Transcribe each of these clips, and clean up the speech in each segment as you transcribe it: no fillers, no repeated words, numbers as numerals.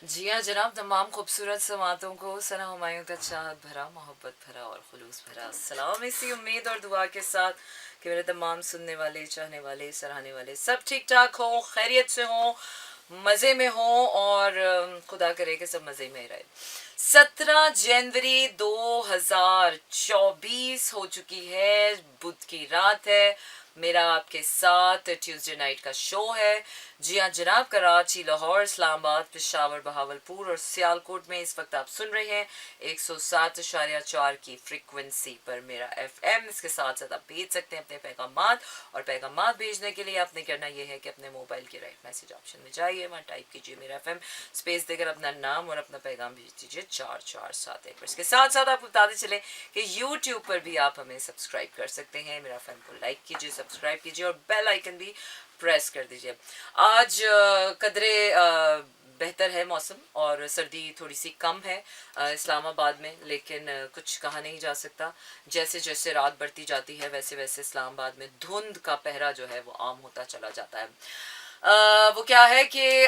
जी हाँ जनाब, तमाम खूबसूरत समातों को सना हुमायूं का चाहत भरा, मोहब्बत भरा और खुलूस भरा सलाम, इसी उम्मीद और दुआ के साथ कि मेरे तमाम सुनने वाले, चाहने वाले, सराहने वाले सब ठीक ठाक हो, खैरियत से हो, मज़े में हो और खुदा करे कि सब मज़े में ही रहे। 17 जनवरी 2024 हो चुकी है, बुध की रात है, मेरा आपके साथ ट्यूसडे नाइट का शो है। जी हाँ जनाब, कराची, लाहौर, इस्लामाबाद, पेशावर, बहावलपुर और सियालकोट में इस वक्त आप सुन रहे हैं 107.4 की फ्रीक्वेंसी पर मेरा एफएम। इसके साथ साथ आप भेज सकते हैं अपने पैगामात, और पैगामात भेजने के लिए आपने करना यह है कि अपने मोबाइल के राइट मैसेज ऑप्शन में जाइए, वहाँ टाइप कीजिए मेरा एफएम, स्पेस देकर अपना नाम और अपना पैगाम भेज दीजिए 4471 पर। इसके साथ साथ आपको बताते चले कि यूट्यूब पर भी आप हमें सब्सक्राइब कर सकते हैं। मेरा एफएम को लाइक कीजिए, सब्सक्राइब कीजिए और बेल आइकन भी प्रेस कर दीजिए। आज कदरे बेहतर है मौसम और सर्दी थोड़ी सी कम है इस्लामाबाद में, लेकिन कुछ कहा नहीं जा सकता। जैसे जैसे रात बढ़ती जाती है वैसे वैसे इस्लामाबाद में धुंध का पहरा जो है वो आम होता चला जाता है। वो क्या है कि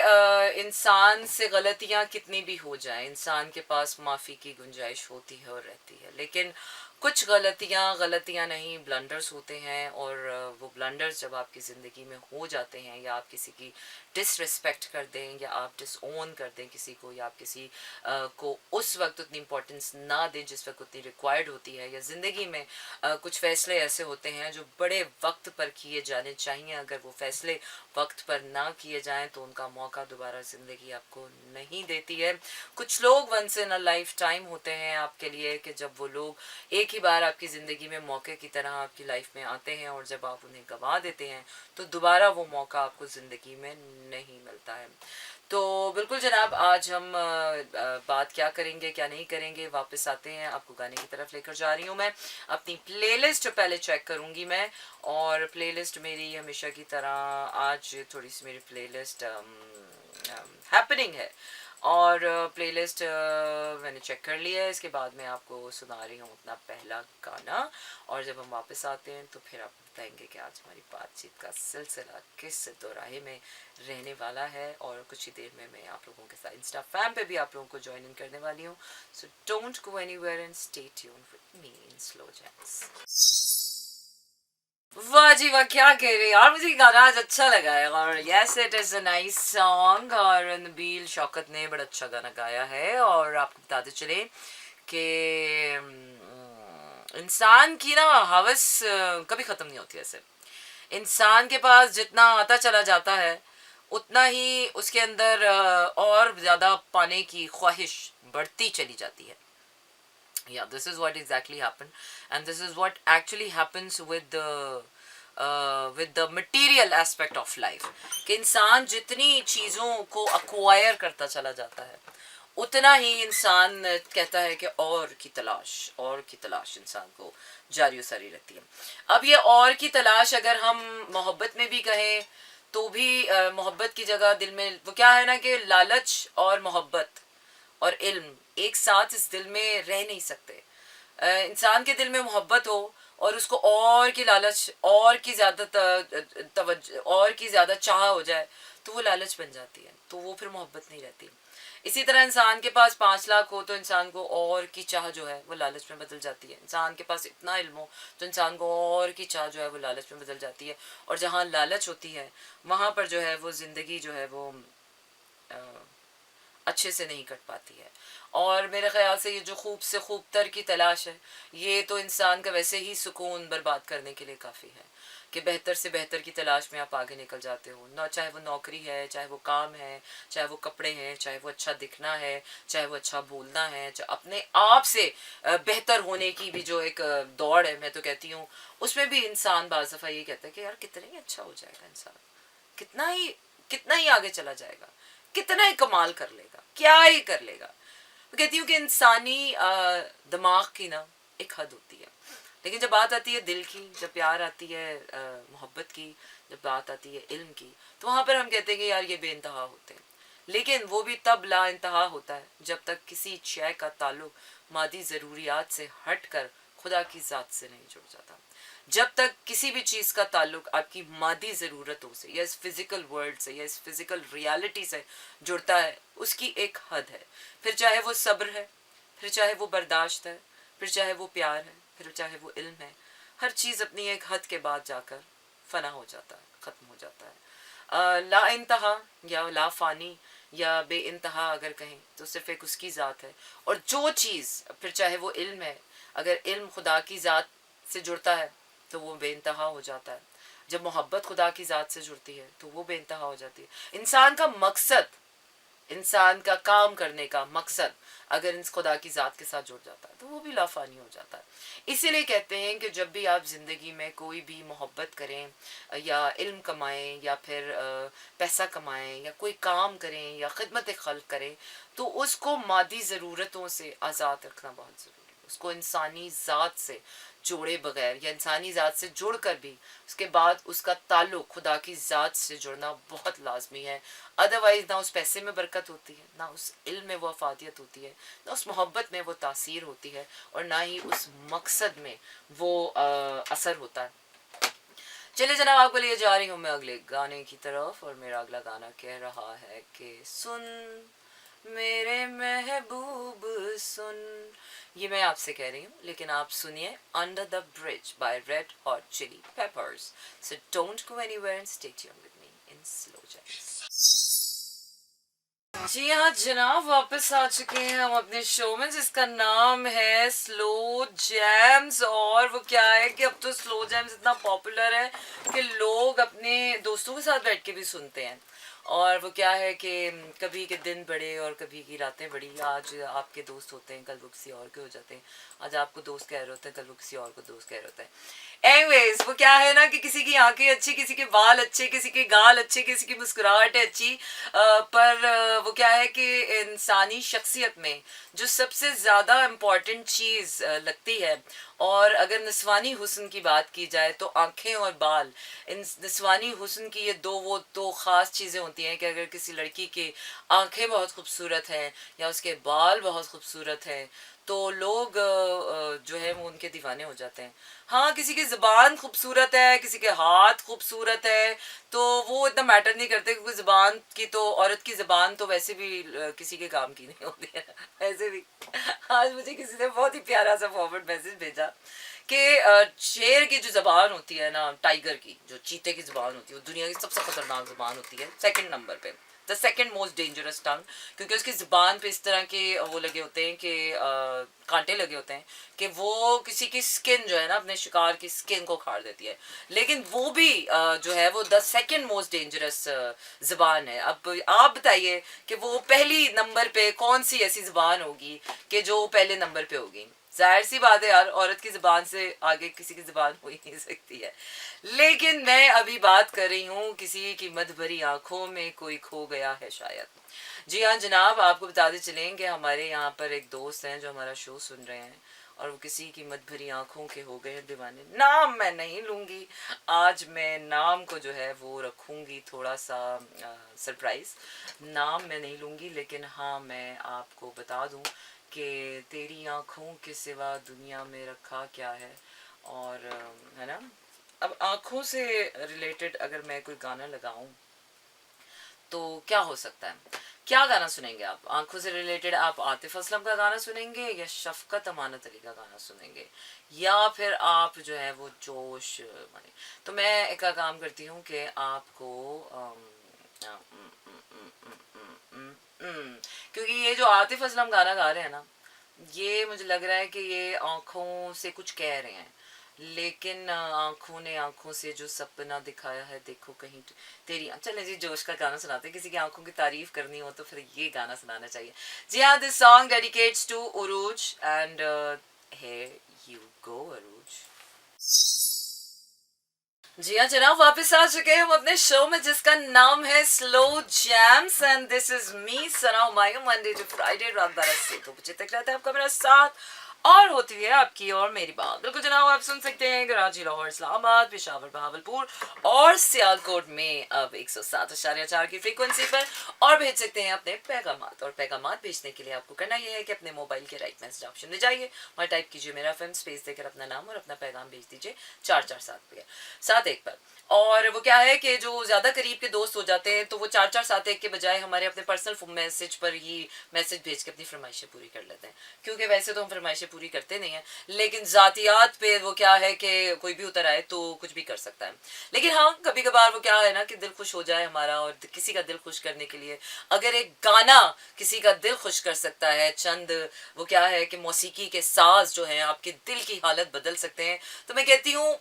इंसान से गलतियां कितनी भी हो जाए, इंसान के पास माफ़ी की गुंजाइश होती है और रहती है, लेकिन कुछ गलतियां गलतियां नहीं, ब्लंडर्स होते हैं। और वो ब्लंडर्स जब आपकी ज़िंदगी में हो जाते हैं, या आप किसी की डिसरिस्पेक्ट कर दें, या आप डिसओन कर दें किसी को, या आप किसी को उस वक्त उतनी इम्पोर्टेंस ना दें जिस वक्त उतनी रिक्वायर्ड होती है, या ज़िंदगी में कुछ फ़ैसले ऐसे होते हैं जो बड़े वक्त पर किए जाने चाहिए, अगर वो फ़ैसले वक्त पर ना किए जाएं तो उनका मौका दोबारा ज़िंदगी आपको नहीं देती है। कुछ लोग once in a lifetime होते हैं आपके लिए, कि जब वो लोग एक ही बार आपकी ज़िंदगी में मौके की तरह आपकी लाइफ में आते हैं, और जब आप उन्हें गंवा देते हैं तो दोबारा वो मौका आपको ज़िंदगी में नहीं मिलता है। तो बिल्कुल जनाब, आज हम बात क्या करेंगे क्या नहीं करेंगे, वापस आते हैं, आपको गाने की तरफ लेकर जा रही हूँ मैं। अपनी प्लेलिस्ट पहले चेक करूँगी मैं, और प्लेलिस्ट मेरी हमेशा की तरह आज थोड़ी सी मेरी प्लेलिस्ट हैपनिंग है, और प्लेलिस्ट मैंने चेक कर लिया है। इसके बाद मैं आपको सुना रही हूँ अपना पहला गाना, और जब हम वापस आते हैं तो फिर आप बताएंगे कि आज हमारी बातचीत का सिलसिला किस दोराहे में रहने वाला है। और कुछ ही देर में मैं आप लोगों के साथ इंस्टा फैम पे भी आप लोगों को ज्वाइन इन करने वाली हूँ। So don't go anywhere and stay tuned with me in Slow Jams. वाह जी वाह, क्या कह रहे हैं यार, मुझे गाना आज अच्छा लगा है। और yes, it is a nice song, और नबील शौकत ने बड़ा अच्छा गाना गाया है। और आपको बताते चले कि इंसान की ना हवस कभी ख़त्म नहीं होती। ऐसे इंसान के पास जितना आता चला जाता है, उतना ही उसके अंदर और ज़्यादा पाने की ख्वाहिश बढ़ती चली जाती है। Yeah, this is what exactly happened, and this is what actually happens with the material aspect of life, कि इंसान जितनी चीज़ों को अक्वायर करता चला जाता है, उतना ही इंसान कहता है कि और की तलाश इंसान को जारी सारी रहती है। अब ये और की तलाश अगर हम मोहब्बत में भी कहें तो भी मोहब्बत की जगह दिल में वो क्या है ना, कि लालच और मोहब्बत और इल्म एक साथ इस दिल में रह नहीं सकते। इंसान के दिल में मोहब्बत हो और उसको और की लालच, और की ज़्यादा तवज्जो, और की ज़्यादा चाह हो जाए, तो वो लालच बन जाती है, तो वो फिर मोहब्बत नहीं रहती। इसी तरह इंसान के पास 5 लाख हो तो इंसान को और की चाह जो है वो लालच में बदल जाती है। इंसान के पास इतना इल्म हो तो इंसान को और की चाह जो है वो लालच में बदल जाती है। और जहाँ लालच होती है वहाँ पर जो है वो ज़िंदगी जो है वो अच्छे से नहीं कट पाती है। और मेरे ख्याल से ये जो खूब से खूब तर की तलाश है, ये तो इंसान का वैसे ही सुकून बर्बाद करने के लिए काफ़ी है, कि बेहतर से बेहतर की तलाश में आप आगे निकल जाते हो ना, चाहे वो नौकरी है, चाहे वो काम है, चाहे वो कपड़े हैं, चाहे वो अच्छा दिखना है, चाहे वो अच्छा बोलना है, चाहे अपने आप से बेहतर होने की भी जो एक दौड़ है, मैं तो कहती हूँ उसमें भी इंसान बाज़ दफ़ा ये कहता है कि यार कितना ही अच्छा हो जाएगा इंसान, कितना ही आगे चला जाएगा, कितना ही कमाल कर लेगा, क्या ही कर लेगा। मैं कहती हूँ कि इंसानी दिमाग की ना एक हद होती है, लेकिन जब बात आती है दिल की, जब प्यार आती है मोहब्बत की, जब बात आती है इल्म की, तो वहाँ पर हम कहते हैं कि यार ये बेइंतहा होते हैं। लेकिन वो भी तब ला इंतहा होता है जब तक किसी शय का ताल्लुक मादी ज़रूरियात से हट कर खुदा की ज़ात से नहीं जुड़ जाता। जब तक किसी भी चीज़ का ताल्लुक आपकी मादी ज़रूरतों से या इस फिज़िकल वर्ल्ड से या इस फिज़िकल रियलिटी से जुड़ता है, उसकी एक हद है। फिर चाहे वो सब्र है, फिर चाहे वो बर्दाश्त है, फिर चाहे वो प्यार है, फिर चाहे वो इल्म है, हर चीज़ अपनी एक हद के बाद जाकर फना हो जाता है, ख़त्म हो जाता है। ला इंतहा या ला फ़ानी या बे इंतहा अगर कहें तो सिर्फ एक उसकी ज़ात है। और जो चीज़, फिर चाहे वो इल्म है, अगर इल्म खुदा की ज़ात से जुड़ता है तो वो बेइंतहा हो जाता है। जब मोहब्बत खुदा की ज़ात से जुड़ती है तो वो बेइंतहा हो जाती है। इंसान का मकसद, इंसान का काम करने का मकसद अगर इस खुदा की ज़ात के साथ जुड़ जाता है तो वो भी लाफानी हो जाता है। इसीलिए कहते हैं कि जब भी आप ज़िंदगी में कोई भी मोहब्बत करें या इल्म कमाएं या फिर पैसा कमाएं या कोई काम करें या खिदमत खल्क करें, तो उसको मादी ज़रूरतों से आज़ाद रखना बहुत ज़रूरी है। उसको इंसानी ज़ात से जोड़े बगैर या इंसानी ज़ात से जुड़कर भी उसके बाद उसका ताल्लुक़ खुदा की ज़ात से जुड़ना बहुत लाजमी है। अदरवाइज़ ना उस पैसे में बरकत होती है, ना उस इल्म में वो अफादियत होती है, ना उस मोहब्बत में वो तासीर होती है, और ना ही उस मकसद में वो असर होता है। चलिए जनाब, आपको लिए जा रही हूँ मैं अगले गाने की तरफ, और मेरा अगला गाना कह रहा है कि सुन मेरे महबूब सुन। ये मैं आपसे कह रही हूँ, लेकिन आप सुनिए Under the Bridge by Red Hot Chili Peppers. So don't go anywhere and stay tuned with me in Slow Jams. जी हाँ जनाब, वापस आ चुके हैं हम अपने शो में जिसका नाम है स्लो जैम्स। और वो क्या है कि अब तो स्लो जैम्स इतना पॉपुलर है कि लोग अपने दोस्तों के साथ बैठ के भी सुनते हैं। और वो क्या है कि कभी के दिन बड़े और कभी की रातें बड़ी। आज आपके दोस्त होते हैं, कल वो किसी और के हो जाते हैं। आज आपको दोस्त कह रहे होते हैं, कल वो किसी और को दोस्त कह रहे होते हैं। एनीवेज, वो क्या है ना कि किसी की आंखें अच्छी, किसी के बाल अच्छे, किसी के गाल अच्छे, किसी की मुस्कुराहट अच्छी, पर वो क्या है कि इंसानी शख्सियत में जो सबसे ज़्यादा इम्पॉर्टेंट चीज़ लगती है, और अगर निस्वानी हुस्न की बात की जाए तो आंखें और बाल। इन निस्वानी हुस्न की ये वो दो ख़ास चीज़ें होती हैं कि अगर किसी लड़की की आंखें बहुत खूबसूरत हैं या उसके बाल बहुत खूबसूरत हैं तो लोग जो है वो उनके दीवाने हो जाते हैं। हाँ, किसी की ज़ुबान खूबसूरत है, किसी के हाथ खूबसूरत है, तो वो इतना मैटर नहीं करते, क्योंकि ज़ुबान की तो, औरत की ज़ुबान तो वैसे भी किसी के काम की नहीं होती है। ऐसे भी आज मुझे किसी ने बहुत ही प्यारा सा फॉरवर्ड मैसेज भेजा कि शेर की जो ज़बान होती है ना, टाइगर की, जो चीते की ज़बान होती है, वो दुनिया की सबसे ख़तरनाक ज़बान होती है, सेकंड नंबर पे, द सेकंड मोस्ट डेंजरस टंग। क्योंकि उसकी ज़ुबान पे इस तरह के वो लगे होते हैं कि कांटे लगे होते हैं कि वो किसी की स्किन जो है ना, अपने शिकार की स्किन को खाड़ देती है। लेकिन वो भी जो है वो द सेकंड मोस्ट डेंजरस ज़बान है। अब आप बताइए कि वो पहली नंबर पे कौन सी ऐसी ज़बान होगी कि जो पहले नंबर पे होगी। जाहिर सी बात है यार, औरत की ज़बान से आगे किसी की ज़बान हो ही नहीं सकती है। लेकिन मैं अभी बात कर रही हूँ किसी की मद भरी आंखों में कोई खो गया है शायद। जी हाँ जनाब, आपको बताते चलें कि हमारे यहाँ पर एक दोस्त हैं जो हमारा शो सुन रहे हैं, और वो किसी की मद भरी आंखों के हो गए हैं दीवाने। नाम मैं नहीं लूँगी आज, मैं नाम को जो है वो रखूँगी थोड़ा सा सरप्राइज़। नाम मैं नहीं लूँगी, लेकिन हाँ मैं आपको बता दूँ कि तेरी आँखों के सिवा दुनिया में रखा क्या है। और है ना, अब आँखों से रिलेटेड अगर मैं कोई गाना लगाऊं तो क्या हो सकता है? क्या गाना सुनेंगे आप? आंखों से रिलेटेड आप आतिफ असलम का गाना सुनेंगे, या शफकत अमानत अली का गाना सुनेंगे, या फिर आप जो है वो जोश माने? तो मैं एक काम करती हूँ कि आपको क्योंकि ये जो आतिफ असलम गाना गा रहे हैं ना, ये मुझे लग रहा है कि ये आँखों से कुछ कह रहे हैं, लेकिन आँखों ने आँखों से जो सपना दिखाया है देखो कहीं तेरी। चले जी, जोश का गाना सुनाते हैं। किसी की आँखों की तारीफ करनी हो तो फिर ये गाना सुनाना चाहिए। जी हाँ, this song dedicates to Urooj, and here you go Urooj. जी हाँ जनाब, वापस आ चुके हैं हम अपने शो में जिसका नाम है Slow Jams, and this is me Sana Humayun. Monday to Friday रात 12 से 2 बजे तक रहता है आपका मेरा साथ। और होती है आपकी और मेरी बात। बिल्कुल जनाब, आप सुन सकते हैं कराची, लाहौर, इस्लामाबाद, पेशावर, बहावलपुर और सियालकोट में अब 107.4 की फ्रीक्वेंसी पर, और भेज सकते हैं अपने पैगामात। और पैगामात भेजने के लिए आपको करना यह है कि अपने मोबाइल के राइट मैसेज ऑप्शन में जाइए, वहाँ टाइप कीजिए मेरा FM, स्पेस देकर अपना नाम और अपना पैगाम भेज दीजिए 447 पे 71 पर। और वो क्या है कि जो ज़्यादा करीब के दोस्त हो जाते हैं तो वो 4471 के बजाय हमारे अपने पर्सनल मैसेज पर ही मैसेज भेज के अपनी फरमाइशें पूरी कर लेते हैं, क्योंकि वैसे तो हम फरमाइशें पूरी करते नहीं हैं, लेकिन ज़ातियात पे वो क्या है कि कोई भी उतर आए तो कुछ भी कर सकता है। लेकिन हाँ, कभी कभार वो क्या है ना कि दिल खुश हो जाए हमारा, और किसी का दिल खुश करने के लिए अगर एक गाना किसी का दिल खुश कर सकता है, चंद वो क्या है कि मौसीकी के साज जो हैं आपके दिल की हालत बदल सकते हैं, तो मैं कहती हूँ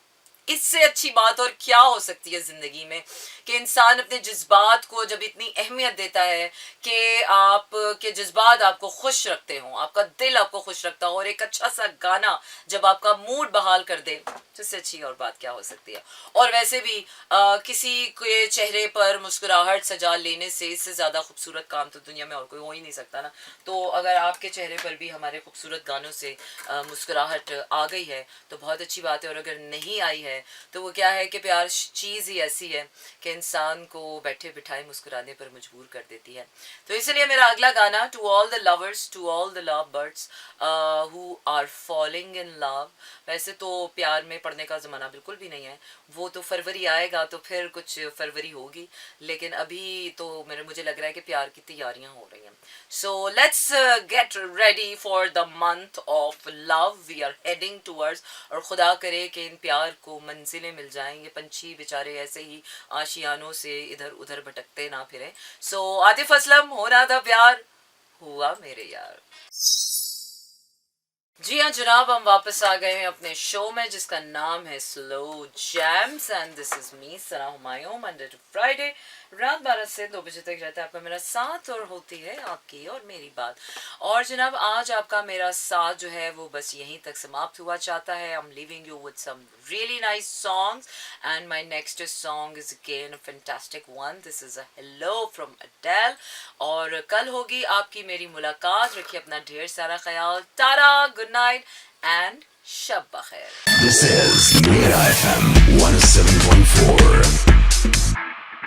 इससे अच्छी बात और क्या हो सकती है ज़िंदगी में कि इंसान अपने जज्बात को जब इतनी अहमियत देता है कि आपके जज्बात आपको खुश रखते हों, आपका दिल आपको खुश रखता हो, और एक अच्छा सा गाना जब आपका मूड बहाल कर दे, तो इससे अच्छी और बात क्या हो सकती है। और वैसे भी किसी के चेहरे पर मुस्कुराहट सजा लेने से इससे ज़्यादा खूबसूरत काम तो दुनिया में और कोई हो ही नहीं सकता ना। तो अगर आपके चेहरे पर भी हमारे खूबसूरत गानों से मुस्कुराहट आ गई है तो बहुत अच्छी बात है, और अगर नहीं आई है तो वो क्या है कि प्यार चीज़ ही ऐसी है कि इंसान को बैठे बिठाए मुस्कुराने पर मजबूर कर देती है। तो इसलिए मेरा अगला गाना, to all the lovers, to all the love birds who are falling in love. वैसे तो प्यार में पड़ने का ज़माना बिल्कुल भी नहीं है, वो तो फरवरी आएगा तो फिर कुछ फरवरी होगी, लेकिन अभी तो मुझे लग रहा है कि प्यार की तैयारियां हो रही हैं। So let's get ready for the month of love we are heading towards, और खुदा करे कि इन प्यार को मंजिलें मिल जाएं, ये पंछी बेचारे ऐसे ही आशियानों से इधर उधर भटकते ना फिरें। सो आतिफ असलम, होना था प्यार, हुआ मेरे यार। जी हाँ जनाब, हम वापस आ गए हैं अपने शो में जिसका नाम है Slow Jams, and this is me Sana Humayun. Monday to Friday रात 12 से 2 बजे तक रहता है आपका मेरा साथ, और होती है आपकी और मेरी बात। और जनाब आज आपका मेरा साथ जो है वो बस यहीं तक समाप्त हुआ चाहता है। I am leaving you with some really nice songs, and my next song is again a fantastic one. This is a Hello from Adele, और कल होगी आपकी मेरी मुलाकात। रखिए अपना ढेर सारा ख्याल। टाटा, गुड नाइट एंड शब बखैर। This is Mira FM 107.4.